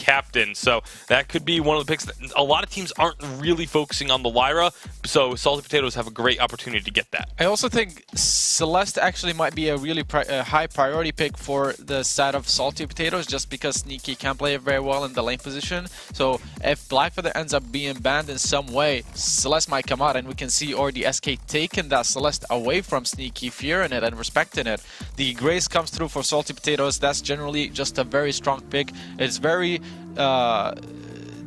captain. So that could be one of the picks that a lot of teams aren't really focusing on the Lyra. So Salty Potatoes have a great opportunity to get that. I also think Celeste actually might be a really high priority pick for the side of Salty Potatoes, just because Sneaky can play it very well in the lane position. So if Blackfeather ends up being banned in some way, Celeste might come out, and we can see already SK taking that Celeste away from Sneaky, fearing it and respecting it. The Grace comes through for Salty Potatoes. That's generally just a very strong pick. It's very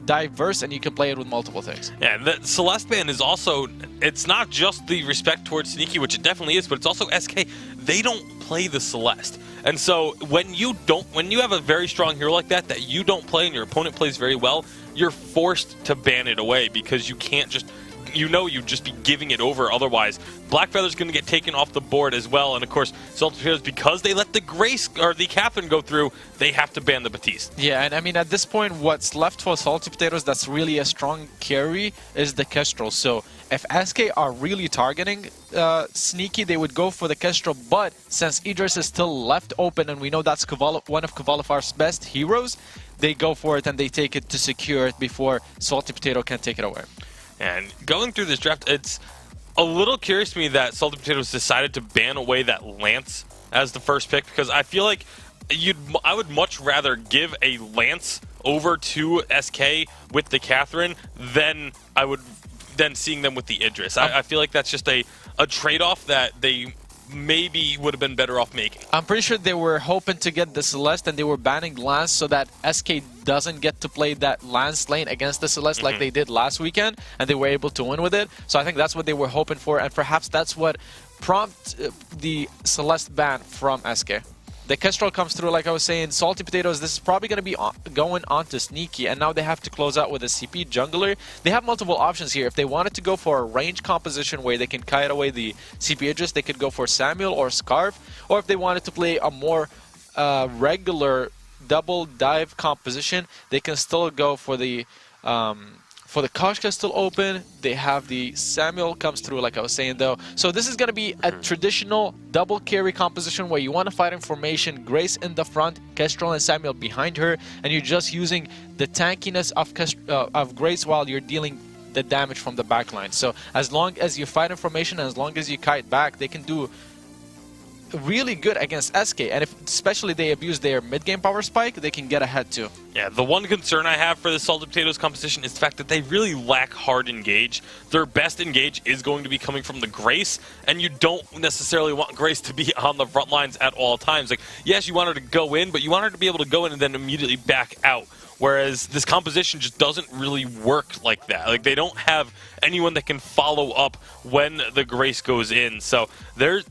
diverse, and you can play it with multiple things. Yeah, the Celeste ban is also, it's not just the respect towards Sneaky, which it definitely is, but it's also SK. They don't play the Celeste. And so when you have a very strong hero like that you don't play and your opponent plays very well, you're forced to ban it away, because you can't just, you'd just be giving it over otherwise. Blackfeather's going to get taken off the board as well, and of course, Salty Potatoes, because they let the Grace or the Catherine go through, they have to ban the Batiste. Yeah, and I mean, at this point, what's left for Salty Potatoes that's really a strong carry is the Kestrel. So if SK are really targeting Sneaky, they would go for the Kestrel, but since Idris is still left open, and we know that's one of Kvalifar's best heroes, they go for it and they take it to secure it before Salty Potato can take it away. And going through this draft, it's a little curious to me that Salty Potatoes decided to ban away that Lance as the first pick, because I feel like I would much rather give a Lance over to SK with the Catherine than seeing them with the Idris. I feel like that's just a trade-off that they maybe would have been better off making. I'm pretty sure they were hoping to get the Celeste, and they were banning Lance so that SK doesn't get to play that Lance lane against the Celeste like they did last weekend, and they were able to win with it. So I think that's what they were hoping for, and perhaps that's what prompted the Celeste ban from SK. The Kestrel comes through, like I was saying. Salty Potatoes, this is probably going to be going on to Sneaky, and now they have to close out with a CP jungler. They have multiple options here. If they wanted to go for a range composition where they can kite away the CP Idris, they could go for Samuel or Scarf. Or if they wanted to play a more regular double dive composition, they can still go for the Koshka still open. They have the Samuel comes through, like I was saying, though. So this is going to be a traditional double carry composition where you want to fight in formation, Grace in the front, Kestrel and Samuel behind her, and you're just using the tankiness of Grace while you're dealing the damage from the backline. So as long as you fight in formation and as long as you kite back, they can do really good against SK, and if especially they abuse their mid-game power spike, they can get ahead too. Yeah, the one concern I have for the Salty Potatoes composition is the fact that they really lack hard engage. Their best engage is going to be coming from the Grace, and you don't necessarily want Grace to be on the front lines at all times. Like, yes, you want her to go in, but you want her to be able to go in and then immediately back out. Whereas this composition just doesn't really work like that. Like, they don't have anyone that can follow up when the Grace goes in. So they're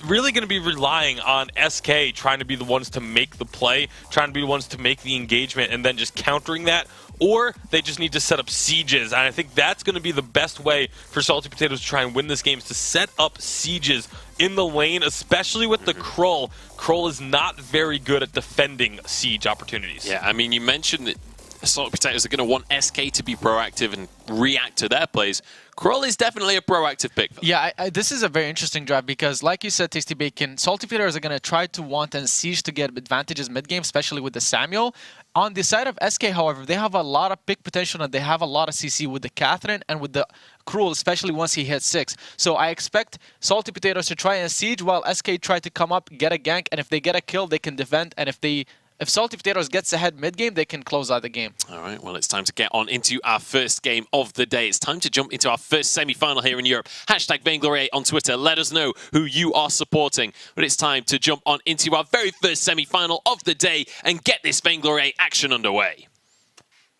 really going to be relying on SK trying to be the ones to make the play, trying to be the ones to make the engagement, and then just countering that. Or they just need to set up sieges. And I think that's going to be the best way for Salty Potatoes to try and win this game, is to set up sieges in the lane, especially with the Krull. Krull is not very good at defending siege opportunities. Yeah, I mean, you mentioned that Salty Potatoes are going to want SK to be proactive and react to their plays. Krull is definitely a proactive pick. Yeah, this is a very interesting draft because, like you said, Tasty Bacon, Salty Potatoes are going to try to want and siege to get advantages mid-game, especially with the Samuel. On the side of SK, however, they have a lot of pick potential and they have a lot of CC with the Catherine and with the Krull, especially once he hits 6. So I expect Salty Potatoes to try and siege while SK try to come up, get a gank, and if they get a kill, they can defend, and if Salty Potatoes gets ahead mid-game, they can close out the game. All right, well, it's time to get on into our first game of the day. It's time to jump into our first semi-final here in Europe. Hashtag Vainglory on Twitter. Let us know who you are supporting. But it's time to jump on into our very first semi-final of the day and get this Vainglory action underway.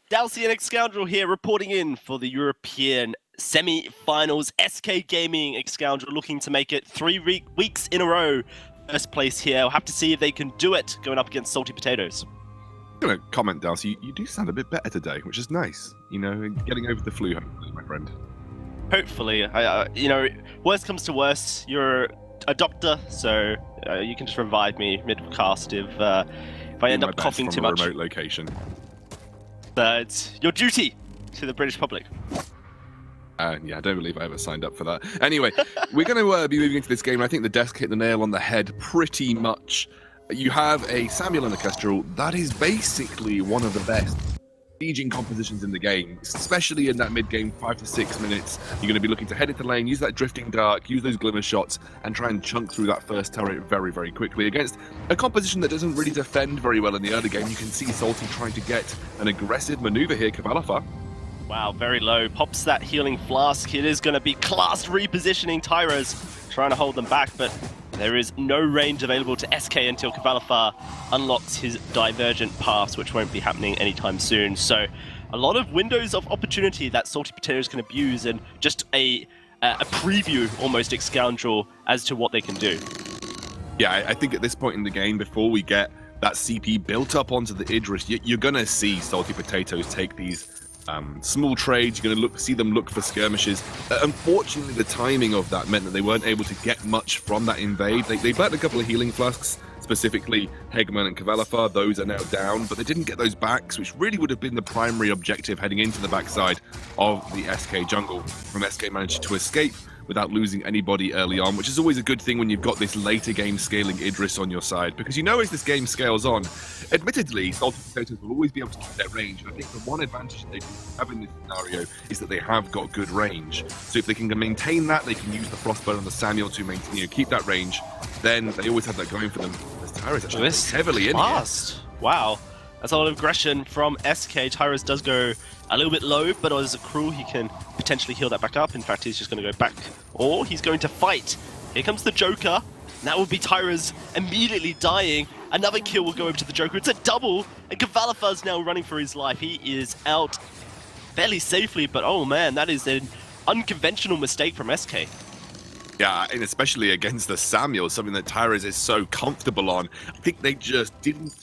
Dalcy and X-Scoundrel here reporting in for the European semi-finals. SK Gaming X-Scoundrel looking to make it 3 weeks in a row. First place here. We'll have to see if they can do it going up against Salty Potatoes. I'm going to comment, Darcy, you do sound a bit better today, which is nice. You know, getting over the flu, hopefully, my friend. Hopefully. You know, worst comes to worst, you're a doctor, so you can just revive me mid-cast if I end up coughing too much. Remote location. It's your duty to the British public. Yeah, I don't believe I ever signed up for that. Anyway, we're going to be moving into this game. I think the desk hit the nail on the head pretty much. You have a Samuel and a Kestrel. That is basically one of the best sieging compositions in the game, especially in that mid-game 5 to 6 minutes. You're going to be looking to head into lane, use that drifting dark, use those glimmer shots, and try and chunk through that first turret very, very quickly. Against a composition that doesn't really defend very well in the early game, you can see Salty trying to get an aggressive maneuver here. Cavalifar. Wow, very low. Pops that healing flask. It is going to be class repositioning. Tyra's trying to hold them back, but there is no range available to SK until Cavalifar unlocks his divergent pass, which won't be happening anytime soon. So a lot of windows of opportunity that Salty Potatoes can abuse, and just a preview almost Scoundrel as to what they can do. Yeah, I think at this point in the game, before we get that CP built up onto the Idris, you're going to see Salty Potatoes take these small trades. You're going to see them look for skirmishes. Unfortunately, the timing of that meant that they weren't able to get much from that invade. They burnt a couple of healing flasks, specifically Hegman and Cavalifar. Those are now down, but they didn't get those backs, which really would have been the primary objective heading into the backside of the SK jungle. From SK managed to escape without losing anybody early on, which is always a good thing when you've got this later game scaling Idris on your side, because you know as this game scales on, admittedly, Salty Potatoes will always be able to keep their range. And I think the one advantage that they have in this scenario is that they have got good range. So if they can maintain that, they can use the Frostburn and the Samuel to maintain, keep that range, then they always have that going for them. Tyra's actually heavily in here. Wow. That's a lot of aggression from SK. Tyra's does go a little bit low, but as a crew, he can potentially heal that back up. In fact, he's just going to go back, or he's going to fight. Here comes the Joker. That will be Tyra's immediately dying. Another kill will go over to the Joker. It's a double, and Cavalifar's now running for his life. He is out fairly safely, but oh man, that is an unconventional mistake from SK. Yeah, and especially against the Samuel, something that Tyra's is so comfortable on. I think they just didn't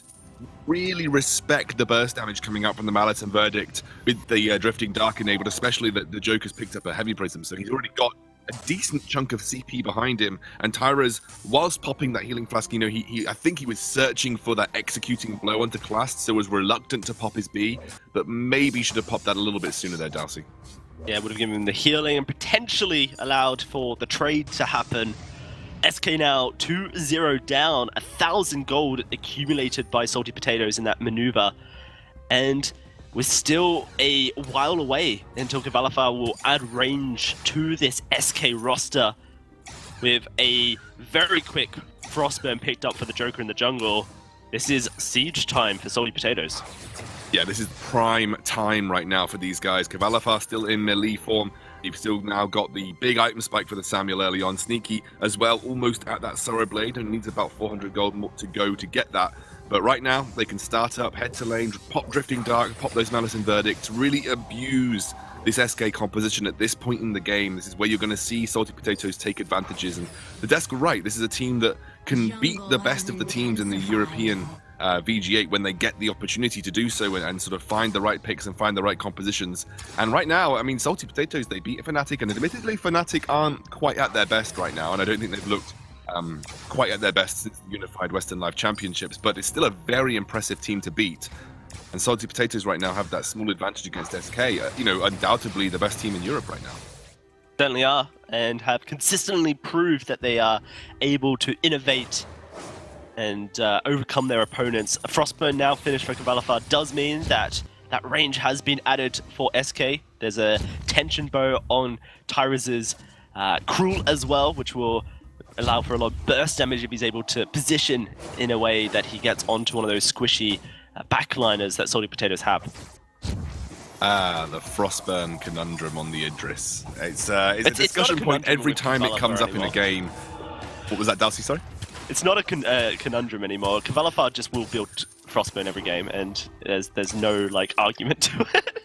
really respect the burst damage coming out from the Mallet and Verdict with the Drifting Dark enabled, especially that the Joker's picked up a Heavy Prism, so he's already got a decent chunk of CP behind him. And Tyra's, whilst popping that healing flask, I think he was searching for that executing blow onto Clast, so was reluctant to pop his B, but maybe should have popped that a little bit sooner there, Dalsy. Yeah, would have given him the healing and potentially allowed for the trade to happen. SK now 2-0 down, 1,000 gold accumulated by Salty Potatoes in that maneuver. And we're still a while away until Cavalifar will add range to this SK roster with a very quick Frostburn picked up for the Joker in the jungle. This is siege time for Salty Potatoes. Yeah, this is prime time right now for these guys. Cavalifar still in melee form. You've still now got the big item spike for the Samuel early on. Sneaky as well, almost at that Sorrow Blade, and needs about 400 gold more to go to get that. But right now, they can start up, head to lane, pop Drifting Dark, pop those Malice and Verdicts, really abuse this SK composition at this point in the game. This is where you're going to see Salty Potatoes take advantages. And the desk are right. This is a team that can beat the best of the teams in the European VG8 when they get the opportunity to do so and sort of find the right picks and find the right compositions. And right now, I mean, Salty Potatoes, they beat Fnatic, and admittedly, Fnatic aren't quite at their best right now, and I don't think they've looked quite at their best since the Unified Western Live Championships, but it's still a very impressive team to beat. And Salty Potatoes right now have that small advantage against SK, undoubtedly the best team in Europe right now. Certainly are, and have consistently proved that they are able to innovate and overcome their opponents. A Frostburn now finished for Cavalifar does mean that that range has been added for SK. There's a tension bow on Tyra's Cruel as well, which will allow for a lot of burst damage if he's able to position in a way that he gets onto one of those squishy backliners that Salty Potatoes have. The Frostburn conundrum on the Idris. It's a discussion point every time it comes up in a game. What was that, Dalsy, sorry? It's not a conundrum anymore. Cavalifar just will build Frostburn every game, and there's no argument to it.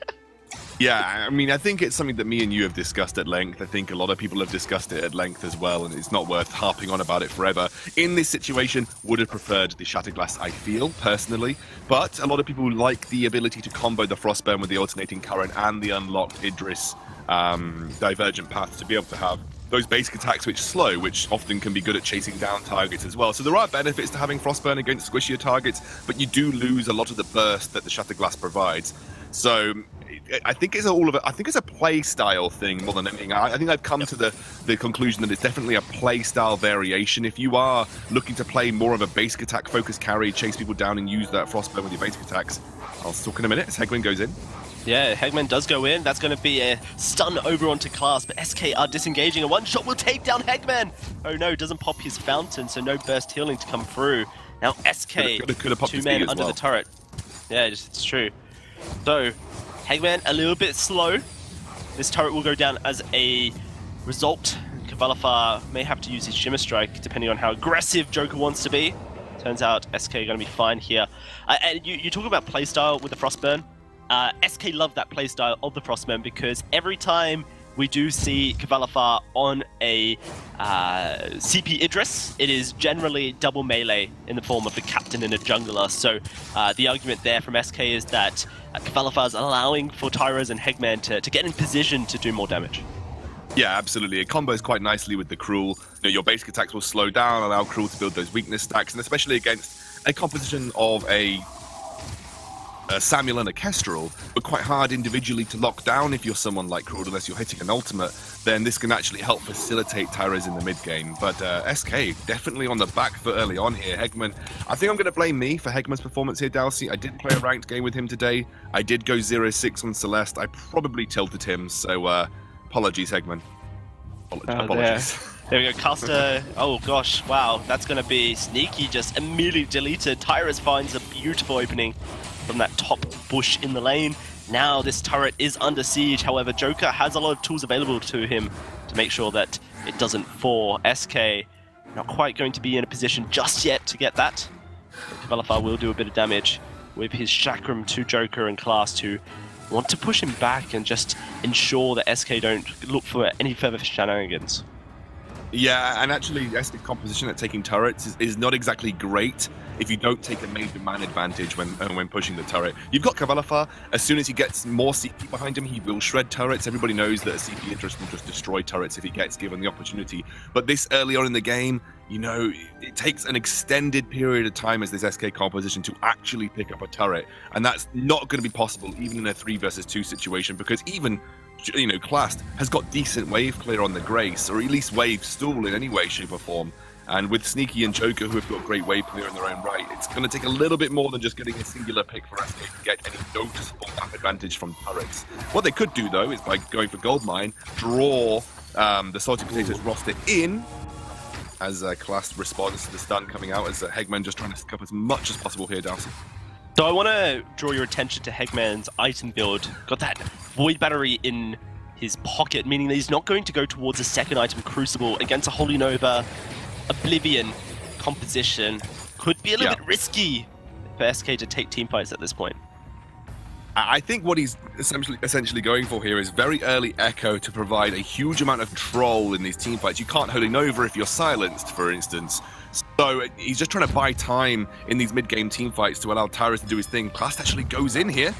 Yeah, I mean, I think it's something that me and you have discussed at length. I think a lot of people have discussed it at length as well, and it's not worth harping on about it forever. In this situation, would have preferred the Shatterglass, I feel, personally, but a lot of people like the ability to combo the Frostburn with the alternating current and the unlocked Idris divergent path to be able to have those basic attacks which slow, which often can be good at chasing down targets as well. So there are benefits to having Frostburn against squishier targets, but you do lose a lot of the burst that the Shatterglass provides. So I think it's I think it's a play style thing more than anything. I think I've come to the conclusion that it's definitely a play style variation. If you are looking to play more of a basic attack focused carry, chase people down and use that Frostburn with your basic attacks, I'll talk in a minute as Hegman goes in. Yeah, Hegman does go in. That's going to be a stun over onto Class, but SK are disengaging. A one-shot will take down Hegman. Oh no, doesn't pop his fountain, so no burst healing to come through. Now SK, could have popped two his men speed as under well. the turret. Yeah, it's true. So, Hegman a little bit slow. This turret will go down as a result. Kavalafar may have to use his Shimmer Strike, depending on how aggressive Joker wants to be. Turns out SK are going to be fine here. And you talk about playstyle with the Frostburn. SK love that playstyle of the Frostburn because every time we do see Kavalafar on a CP Idris, it is generally double melee in the form of the captain and a jungler. So the argument there from SK is that Kavalafar is allowing for Tyros and Hegman to get in position to do more damage. Yeah, absolutely. It combos quite nicely with the Cruel. You know, your basic attacks will slow down, allow Cruel to build those weakness stacks, and especially against a composition of a Samuel and a Kestrel, but quite hard individually to lock down if you're someone like Cruel, unless you're hitting an ultimate, then this can actually help facilitate Tyros in the mid-game. But SK definitely on the back foot early on here. Hegman, I think I'm going to blame me for Hegman's performance here, Dalsy. I did play a ranked game with him today. I did go 0-6 on Celeste. I probably tilted him, so apologies, Hegman. Apologies. There we go, Caster. Oh gosh, wow, that's going to be sneaky, just immediately deleted. Tyros finds a beautiful opening from that top bush in the lane. Now this turret is under siege, however Joker has a lot of tools available to him to make sure that it doesn't fall. SK not quite going to be in a position just yet to get that. Kavalafar will do a bit of damage with his Chakram to Joker and Class to want to push him back and just ensure that SK don't look for any further shenanigans. Yeah, and actually, SK's composition at taking turrets is not exactly great if you don't take a major man advantage when pushing the turret. You've got Kavalafar. As soon as he gets more CP behind him, he will shred turrets. Everybody knows that a CP interest will just destroy turrets if he gets given the opportunity. But this early on in the game, you know, it takes an extended period of time as this SK composition to actually pick up a turret. And that's not going to be possible even in a 3 versus 2 situation, because even, you know, Clast has got decent wave clear on the Grace, or at least wave stall in any way, shape or form. And with Sneaky and Joker, who have got great wave clear in their own right, it's going to take a little bit more than just getting a singular pick for SK to get any noticeable map advantage from turrets. What they could do, though, is by going for Goldmine, draw the Salty Potatoes roster in, as Class responds to the stun coming out, as Hegman just trying to pick up as much as possible here, Dalsy. So I want to draw your attention to Hegman's item build. Got that Void Battery in his pocket, meaning that he's not going to go towards a second item, Crucible, against a Holy Nova Oblivion composition. Could be a little bit risky for SK to take team fights at this point. I think what he's essentially going for here is very early Echo to provide a huge amount of troll in these team fights. You can't Holy Nova if you're silenced, for instance. So he's just trying to buy time in these mid-game team fights to allow Tyrus to do his thing. Class actually goes in here.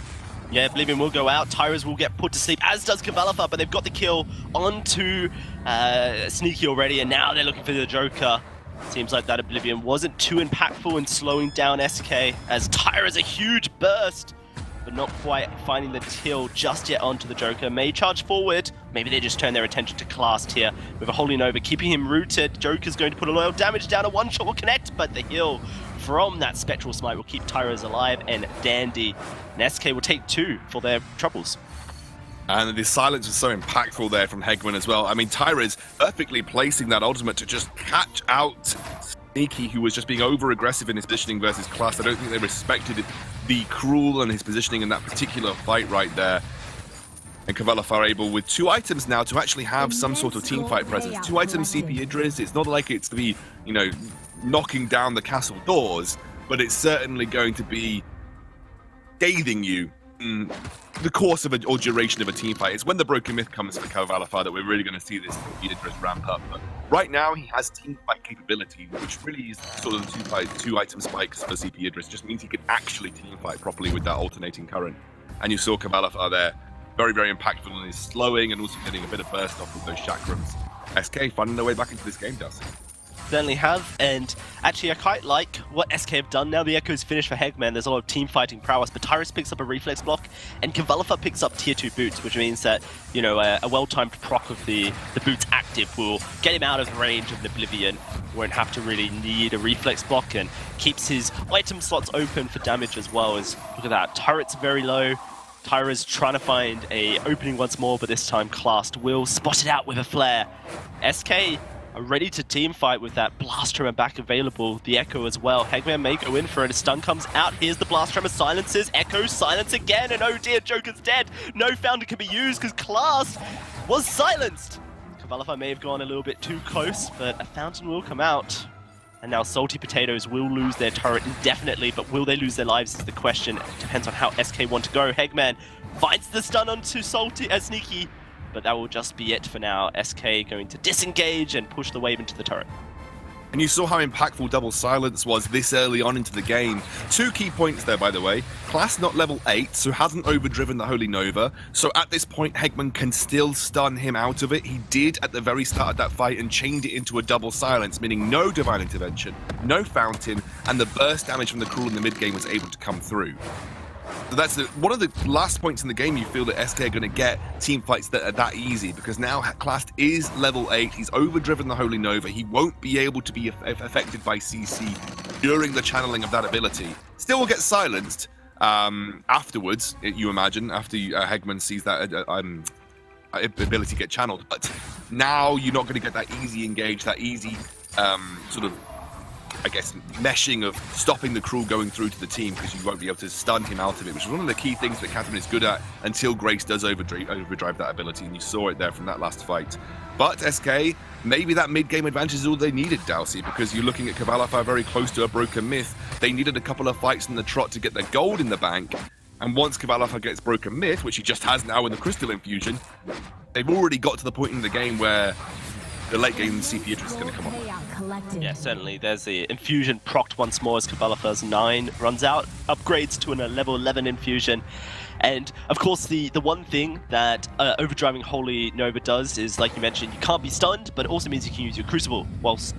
Yeah, Oblivion will go out. Tyros will get put to sleep, as does Kavalafar, but they've got the kill onto Sneaky already, and now they're looking for the Joker. Seems like that Oblivion wasn't too impactful in slowing down SK, as Tyros a huge burst, but not quite finding the kill just yet onto the Joker. May charge forward. Maybe they just turn their attention to Clast here with a Holy Nova, keeping him rooted. Joker's going to put a lot of damage down. A one-shot will connect, but the heal from that Spectral Smite will keep Tyros alive and dandy. And SK will take 2 for their troubles. And the silence was so impactful there from Hegman as well. I mean, Tyra's perfectly placing that ultimate to just catch out Sneaky, who was just being over-aggressive in his positioning versus Class. I don't think they respected the Cruel and his positioning in that particular fight right there. And Kavalafar able with 2 items now to actually have some sort of team fight presence. 2 items CP Idris. It's not like it's to be, you know, knocking down the castle doors, but it's certainly going to be scathing you in the course of or duration of a team fight. It's when the Broken Myth comes for Kavalafar that we're really going to see this CP Idris ramp up. But right now, he has team fight capability, which really is sort of the 2 item spikes for CP Idris. It just means he can actually team fight properly with that alternating current. And you saw Kavalafar there, very, very impactful in his slowing and also getting a bit of burst off with those chakrams. SK finding their way back into this game, does. certainly have. And actually, I quite like what SK have done now. The Echo's finished for Hegman. There's a lot of team fighting prowess, but Tyrus picks up a reflex block, and Kavalifa picks up tier 2 boots, which means that, you know, a well-timed proc of the boots active will get him out of range of an Oblivion. Won't have to really need a reflex block, and keeps his item slots open for damage as well. As look at that, turret's very low. Tyra's trying to find a opening once more, but this time Classed will spot it out with a flare. SK are ready to team fight with that Blast Tremor back available. The Echo as well. Hegman may go in for it. A stun comes out. Here's the Blast Tremor, silences. Echo silence again, and oh dear, Joker's dead. No Founder can be used because Class was silenced. Kavalifa may have gone a little bit too close, but a Fountain will come out. And now Salty Potatoes will lose their turret indefinitely, but will they lose their lives is the question. It depends on how SK want to go. Hegman finds the stun onto Sneaky, but that will just be it for now. SK going to disengage and push the wave into the turret. And you saw how impactful Double Silence was this early on into the game. 2 key points there, by the way. Class not level 8, so hasn't overdriven the Holy Nova. So at this point, Hegman can still stun him out of it. He did at the very start of that fight and chained it into a Double Silence, meaning no Divine Intervention, no Fountain, and the burst damage from the Cruel in the mid-game was able to come through. So that's one of the last points in the game you feel that SK are going to get team fights that are that easy, because now Classed is level 8, he's overdriven the Holy Nova, he won't be able to be affected by CC during the channeling of that ability. Still will get silenced afterwards, you imagine, after Hegman sees that ability get channeled, but now you're not going to get that easy engage, that easy sort of, I guess, meshing of stopping the Cruel going through to the team, because you won't be able to stun him out of it, which is one of the key things that Catherine is good at until Grace does overdrive that ability, and you saw it there from that last fight. But SK, maybe that mid-game advantage is all they needed, Dowsey, because you're looking at Kavalifa very close to a Broken Myth. They needed a couple of fights in the trot to get their gold in the bank, and once Kavalifa gets Broken Myth, which he just has now in the Crystal Infusion, they've already got to the point in the game where the late game CP interest is going to come on. Yeah, certainly. There's the Infusion procced once more as Kavalifa's 9 runs out, upgrades to a level 11 Infusion. And of course, the one thing that overdriving Holy Nova does is, like you mentioned, you can't be stunned, but it also means you can use your Crucible whilst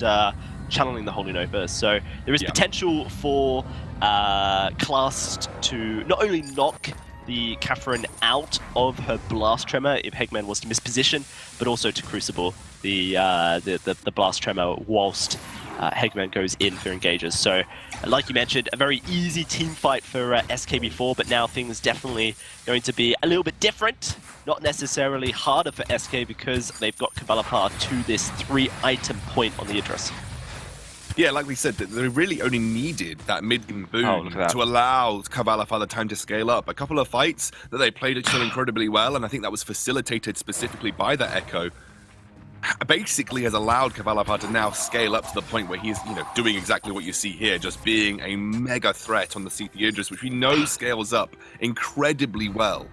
channeling the Holy Nova. So there is potential for Classed to not only knock the Catherine out of her Blast Tremor if Hegman was to misposition, but also to Crucible the Blast Tremor whilst Hegman goes in for engages. So, like you mentioned, a very easy team fight for SK before, but now things definitely going to be a little bit different. Not necessarily harder for SK because they've got Kavalifa to this 3-item point on the address. Yeah, like we said, they really only needed that mid-game boom to allow Kavalifa the time to scale up. A couple of fights that they played so incredibly well, and I think that was facilitated specifically by the Echo, basically has allowed Kavalifa to now scale up to the point where he's, doing exactly what you see here, just being a mega threat on the CT Idris, which we know scales up incredibly well.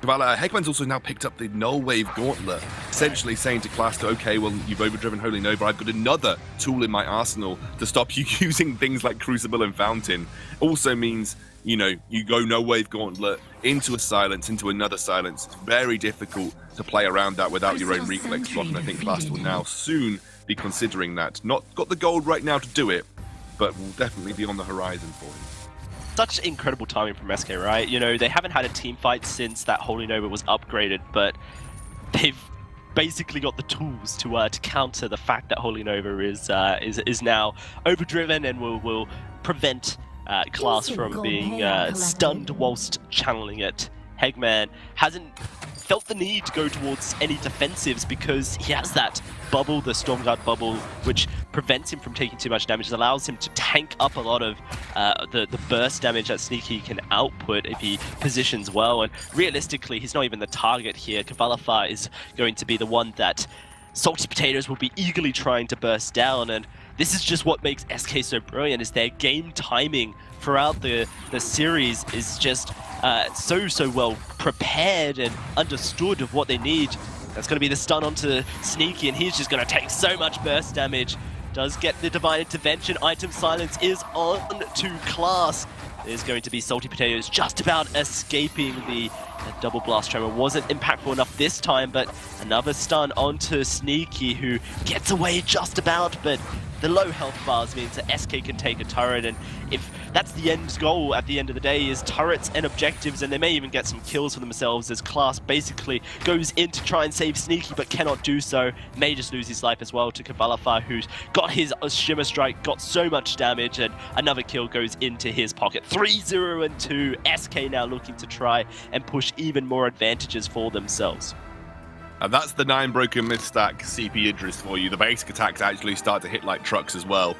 Hegman's also now picked up the Null Wave Gauntlet, essentially saying to Class, okay, well, you've overdriven Holy Nova, I've got another tool in my arsenal to stop you using things like Crucible and Fountain. Also means, you go Null Wave Gauntlet into a silence, into another silence. It's very difficult to play around that without your own reflex block, and I think Class will now soon be considering that. Not got the gold right now to do it, but will definitely be on the horizon for him. Such incredible timing from SK, right? They haven't had a team fight since that Holy Nova was upgraded, but they've basically got the tools to counter the fact that Holy Nova is now overdriven and will prevent Class from being stunned whilst channeling it. Hegman hasn't felt the need to go towards any defensives because he has that bubble, the Stormguard bubble, which prevents him from taking too much damage. It allows him to tank up a lot of the burst damage that Sneaky can output if he positions well. And realistically, he's not even the target here. Kavalifa is going to be the one that Salty Potatoes will be eagerly trying to burst down. And this is just what makes SK so brilliant, is their game timing throughout the series is just so well prepared and understood of what they need. That's going to be the stun onto Sneaky, and he's just going to take so much burst damage. Does get the Divine Intervention. Item Silence is on to Class. There's going to be Salty Potatoes just about escaping the double Blast Tremor. Wasn't impactful enough this time, but another stun onto Sneaky, who gets away just about, but the low health bars means that SK can take a turret, and if that's the end goal at the end of the day is turrets and objectives, and they may even get some kills for themselves as Class basically goes in to try and save Sneaky but cannot do so, may just lose his life as well to Kavalafar, who's got his Shimmer Strike, got so much damage, and another kill goes into his pocket. 3-0 and 2, SK now looking to try and push even more advantages for themselves. And that's the 9 broken myth stack CP Idris for you. The basic attacks actually start to hit like trucks as well.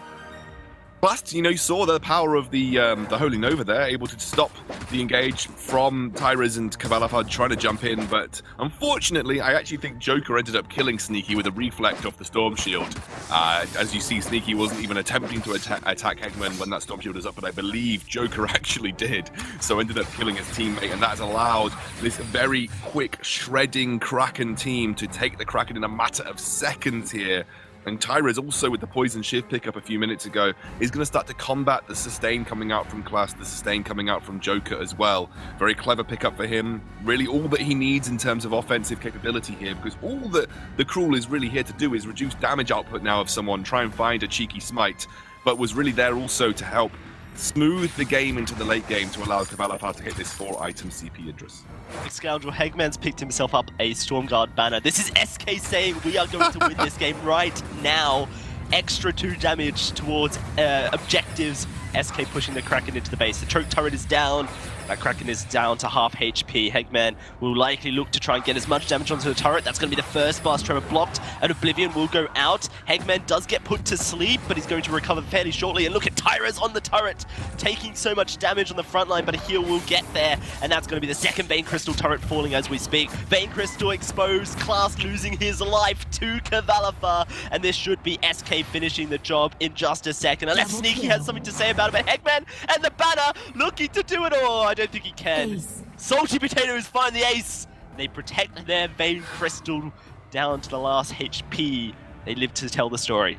Plus, you saw the power of the Holy Nova there, able to stop the engage from Tyrus and Kavalafar trying to jump in, but unfortunately, I actually think Joker ended up killing Sneaky with a reflect off the Storm Shield. As you see, Sneaky wasn't even attempting to attack Hegman when that Storm Shield was up, but I believe Joker actually did, so ended up killing his teammate, and that has allowed this very quick, shredding Kraken team to take the Kraken in a matter of seconds here. And Tyrus also, with the Poison Shift pickup a few minutes ago, is going to start to combat the sustain coming out from Class, the sustain coming out from Joker as well. Very clever pickup for him. Really all that he needs in terms of offensive capability here, because all that the Cruel is really here to do is reduce damage output now of someone, try and find a cheeky smite, but was really there also to help smooth the game into the late game to allow Kavalafar to hit this 4-item CP Idris. Scoundrel Hegman's picked himself up a Stormguard banner. This is SK saying we are going to win this game right now. Extra 2 damage towards objectives. SK pushing the Kraken into the base. The choke turret is down. That Kraken is down to half HP. Hegman will likely look to try and get as much damage onto the turret. That's going to be the first Blast Tremor blocked, and Oblivion will go out. Hegman does get put to sleep, but he's going to recover fairly shortly. And look at Tyrus on the turret, taking so much damage on the front line, but a heal will get there. And that's going to be the second Vein Crystal turret falling as we speak. Vein Crystal exposed, Class losing his life to Kavalafar. And this should be SK finishing the job in just a second. Unless Sneaky has something to say about it, but Hegman and the banner looking to do it all. I don't think he can. Ace. Salty Potatoes find the ace. They protect their Vein Crystal down to the last HP. They live to tell the story.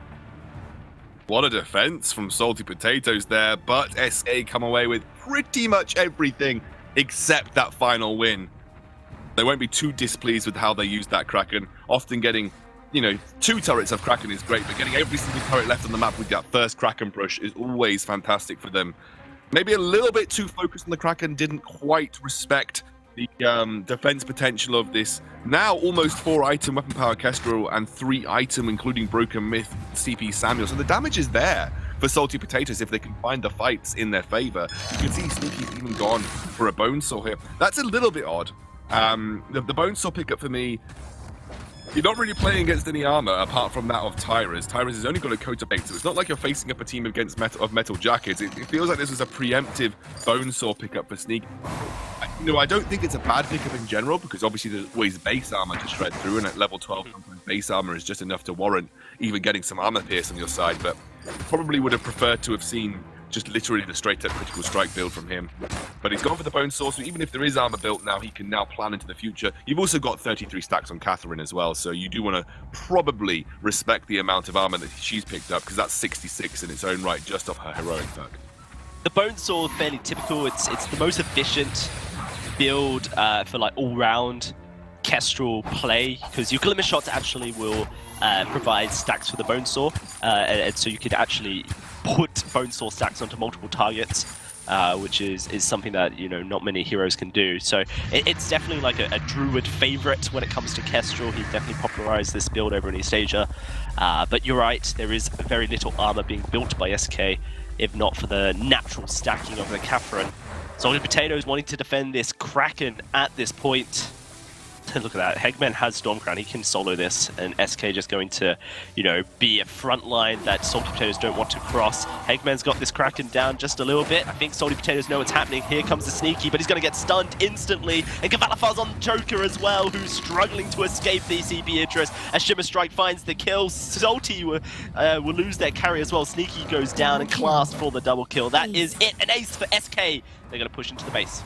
What a defense from Salty Potatoes there, but SK come away with pretty much everything except that final win. They won't be too displeased with how they used that Kraken. Often getting, 2 turrets of Kraken is great, but getting every single turret left on the map with that first Kraken push is always fantastic for them. Maybe a little bit too focused on the Kraken, didn't quite respect the defense potential of this now almost 4-item weapon power Kestrel and 3-item, including Broken Myth, CP Samuel. So the damage is there for Salty Potatoes if they can find the fights in their favor. You can see Sneaky's even gone for a Bonesaw here. That's a little bit odd. The Bonesaw pickup for me, you're not really playing against any armor apart from that of Tyrus. Tyrus has only got a coat of bait, so it's not like you're facing up a team against Metal Jackets. It feels like this was a preemptive Bonesaw pickup for Sneak. I don't think it's a bad pickup in general, because obviously there's always base armor to shred through, and at level 12, sometimes base armor is just enough to warrant even getting some armor pierce on your side, but probably would have preferred to have seen just literally the straight-up critical strike build from him. But he's gone for the Bonesaw, so even if there is armor built now, he can now plan into the future. You've also got 33 stacks on Catherine as well, so you do want to probably respect the amount of armor that she's picked up, because that's 66 in its own right, just off her heroic perk. The Bonesaw, fairly typical. It's the most efficient build for like all-round Kestrel play, because your Glimmer Shots actually will provide stacks for the Bonesaw, and so you could actually put Bonesaw stacks onto multiple targets, which is something that not many heroes can do. So it's definitely like a Druid favorite when it comes to Kestrel. He definitely popularized this build over in East Asia. But you're right, there is very little armor being built by SK, if not for the natural stacking of the Catherine. Salty Potatoes wanting to defend this Kraken at this point. Look at that, Hegman has Stormcrown, he can solo this, and SK just going to, be a front line that Salty Potatoes don't want to cross. Hegman's got this Kraken down just a little bit. I think Salty Potatoes know what's happening. Here comes the Sneaky, but he's going to get stunned instantly, and Kavalafar's on Joker as well, who's struggling to escape the CP Idris as Shimmer Strike finds the kill. Salty will lose their carry as well. Sneaky goes down, and Class for the double kill. That is it, an ace for SK. They're going to push into the base.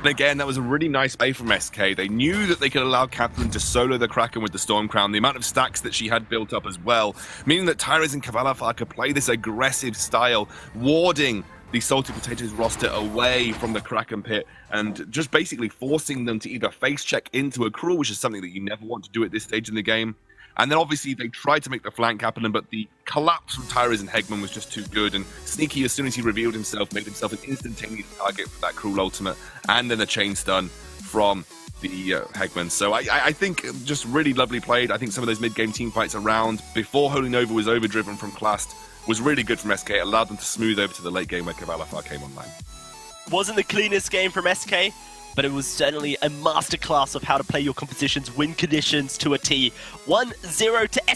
And again, that was a really nice play from SK. They knew that they could allow Catherine to solo the Kraken with the Stormcrown, the amount of stacks that she had built up as well, meaning that Tyrus and Kavalafar could play this aggressive style, warding the Salty Potatoes roster away from the Kraken pit, and just basically forcing them to either face check into a Cruel, which is something that you never want to do at this stage in the game, And then obviously they tried to make the flank happen, but the collapse from Tyrese and Hegman was just too good. And Sneaky, as soon as he revealed himself, made himself an instantaneous target for that cruel ultimate, and then a chain stun from the Hegman. So I think just really lovely played. I think some of those mid-game team fights around before Holy Nova was overdriven from Clast was really good from SK. It allowed them to smooth over to the late game where Cavalifar came online. Wasn't the cleanest game from SK, but it was certainly a masterclass of how to play your compositions, win conditions to a T. 1-0 to SK.